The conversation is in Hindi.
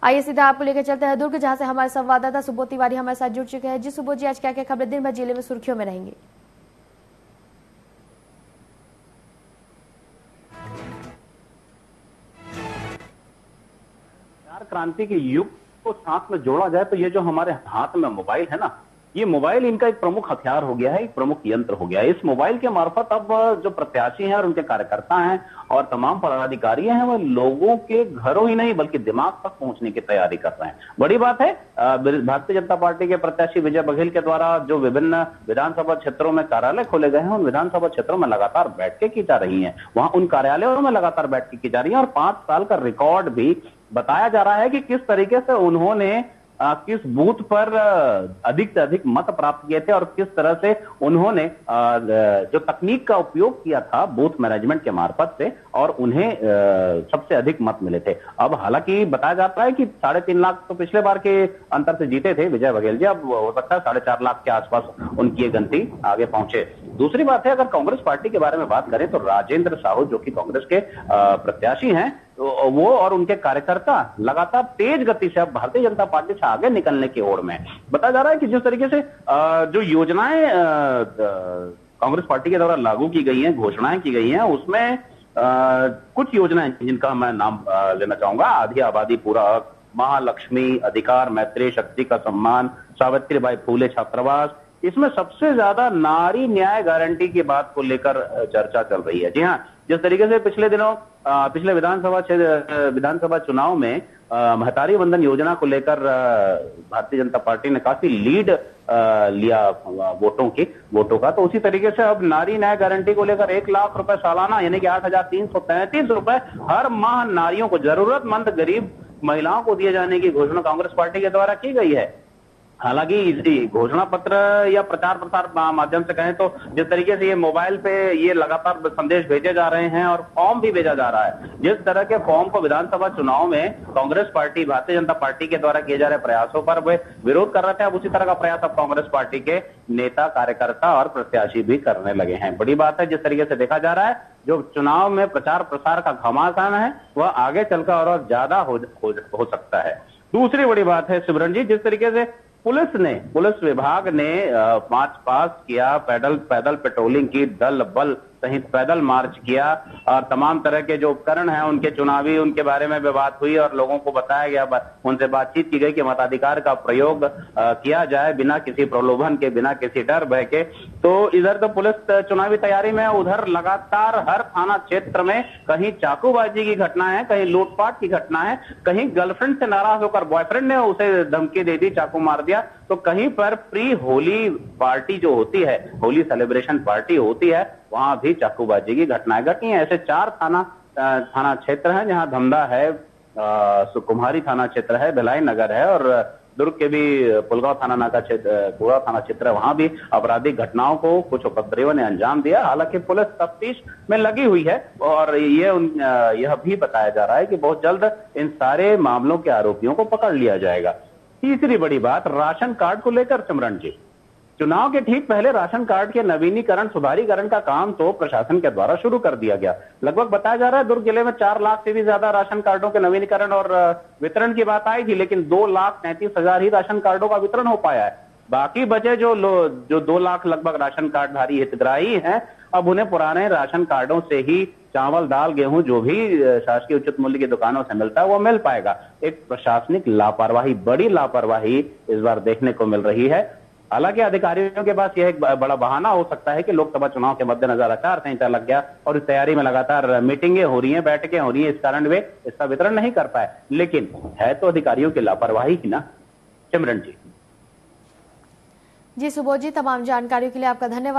आइए सीधा आपको लेकर चलते हैं दुर्ग, जहां से हमारे संवाददाता सुबोध तिवारी हमारे साथ जुड़ चुके हैं। जी सुबोध जी, आज क्या क्या खबरें दिन भर जिले में सुर्खियों में रहेंगी? क्रांति के युग को साथ में जोड़ा जाए तो ये जो हमारे हाथ में मोबाइल है ना, ये मोबाइल इनका एक प्रमुख हथियार हो गया है, एक प्रमुख यंत्र हो गया है। इस मोबाइल के मार्फत अब जो प्रत्याशी हैं और उनके कार्यकर्ता हैं और तमाम पदाधिकारी हैं, वो लोगों के घरों ही नहीं बल्कि दिमाग तक पहुंचने की तैयारी कर रहे हैं। बड़ी बात है, भारतीय जनता पार्टी के प्रत्याशी विजय बघेल के द्वारा जो विभिन्न विधानसभा क्षेत्रों में कार्यालय खोले गए हैं, उन विधानसभा क्षेत्रों में लगातार बैठकें की जा रही है। वहां उन कार्यालयों में लगातार बैठकें की जा रही है और 5 साल का रिकॉर्ड भी बताया जा रहा है कि किस तरीके से उन्होंने किस बूथ पर अधिक से अधिक मत प्राप्त किए थे और किस तरह से उन्होंने जो तकनीक का उपयोग किया था बूथ मैनेजमेंट के मार्फत से और उन्हें सबसे अधिक मत मिले थे। अब हालांकि बताया जाता है कि 3.5 लाख तो पिछले बार के अंतर से जीते थे विजय बघेल जी, अब हो सकता है 4.5 लाख के आसपास उनकी गिनती आगे पहुंचे। दूसरी बात है, अगर कांग्रेस पार्टी के बारे में बात करें तो राजेंद्र साहू जो कि कांग्रेस के प्रत्याशी हैं, तो वो और उनके कार्यकर्ता लगातार तेज गति से अब भारतीय जनता पार्टी से आगे निकलने की ओर में। बताया जा रहा है कि जिस तरीके से जो योजनाएं कांग्रेस पार्टी के द्वारा लागू की गई हैं, घोषणाएं की गई हैं, उसमें कुछ योजनाएं जिनका मैं नाम लेना चाहूंगा: आधी आबादी पूरा हक, महालक्ष्मी, अधिकार मैत्री, शक्ति का सम्मान, सावित्रीबाई फूले छात्रावास। इसमें सबसे ज्यादा नारी न्याय गारंटी की बात को लेकर चर्चा चल रही है। जी हाँ, जिस तरीके से पिछले दिनों पिछले विधानसभा चुनाव में महतारी वंदन योजना को लेकर भारतीय जनता पार्टी ने काफी लीड लिया वोटों का, तो उसी तरीके से अब नारी न्याय गारंटी को लेकर 1 लाख रुपए सालाना यानी कि 8,333 रुपए हर माह नारियों को, जरूरतमंद गरीब महिलाओं को दिए जाने की घोषणा कांग्रेस पार्टी के द्वारा की गई है। हालांकि इसी घोषणा पत्र या प्रचार प्रसार माध्यम से कहें तो जिस तरीके से ये मोबाइल पे ये लगातार संदेश भेजे जा रहे हैं और फॉर्म भी भेजा जा रहा है, जिस तरह के फॉर्म को विधानसभा चुनाव में कांग्रेस पार्टी, भारतीय जनता पार्टी के द्वारा किए जा रहे प्रयासों पर वे विरोध कर रहे थे, अब उसी तरह का प्रयास अब कांग्रेस पार्टी के नेता, कार्यकर्ता और प्रत्याशी भी करने लगे हैं। बड़ी बात है, जिस तरीके से देखा जा रहा है जो चुनाव में प्रचार प्रसार का घमासान है वह आगे चलकर और ज्यादा हो सकता है। दूसरी बड़ी बात है सिमरन जी, जिस तरीके से पुलिस विभाग ने मार्च पास किया, पैदल पेट्रोलिंग की, दल बल सहित पैदल मार्च किया और तमाम तरह के जो उपकरण हैं उनके चुनावी, उनके बारे में भी बात हुई और लोगों को बताया गया, उनसे बातचीत की गई कि मताधिकार का प्रयोग किया जाए बिना किसी प्रलोभन के, बिना किसी डर भय के। तो इधर तो पुलिस चुनावी तैयारी में, उधर लगातार हर थाना क्षेत्र में कहीं चाकूबाजी की घटना है, कहीं लूटपाट की घटना है, कहीं गर्लफ्रेंड से नाराज होकर बॉयफ्रेंड ने उसे धमकी दे दी, चाकू मार दिया, तो कहीं पर प्री होली पार्टी जो होती है, होली सेलिब्रेशन पार्टी होती है, वहां भी चाकूबाजी की घटनाएं घटी हैं। ऐसे 4 थाना क्षेत्र हैं जहां धमधा है, सुकुमारी थाना क्षेत्र है, भिलाई नगर है और दुर्ग के भी पुलगांव थाना क्षेत्र है, वहां भी आपराधिक घटनाओं को कुछ उपद्रवियों ने अंजाम दिया। हालांकि पुलिस तफ्तीश में लगी हुई है और यह भी बताया जा रहा है कि बहुत जल्द इन सारे मामलों के आरोपियों को पकड़ लिया जाएगा। तीसरी बड़ी बात राशन कार्ड को लेकर सिमरन जी, चुनाव के ठीक पहले राशन कार्ड के नवीनीकरण, सुधारीकरण का काम तो प्रशासन के द्वारा शुरू कर दिया गया। लगभग बताया जा रहा है दुर्ग जिले में 4 लाख से भी ज्यादा राशन कार्डों के नवीनीकरण और वितरण की बात आई थी, लेकिन 2,33,000 ही राशन कार्डों का वितरण हो पाया है। बाकी बचे जो 2 लाख लगभग राशन कार्डधारी हितग्राही हैं, अब उन्हें पुराने राशन कार्डों से ही चावल, दाल, गेहूं जो भी शासकीय उचित मूल्य की दुकानों से मिलता है वो मिल पाएगा। एक प्रशासनिक लापरवाही, बड़ी लापरवाही इस बार देखने को मिल रही है। हालांकि अधिकारियों के पास यह एक बड़ा बहाना हो सकता है कि लोकसभा चुनाव के मद्देनजर आचार संहिता लग गया और इस तैयारी में लगातार मीटिंगें हो रही हैं, बैठकें हो रही हैं, इस कारण वे इसका वितरण नहीं कर पाए। लेकिन है तो अधिकारियों की लापरवाही ही ना सिमरन जी। जी सुबोध जी, तमाम जानकारियों के लिए आपका धन्यवाद।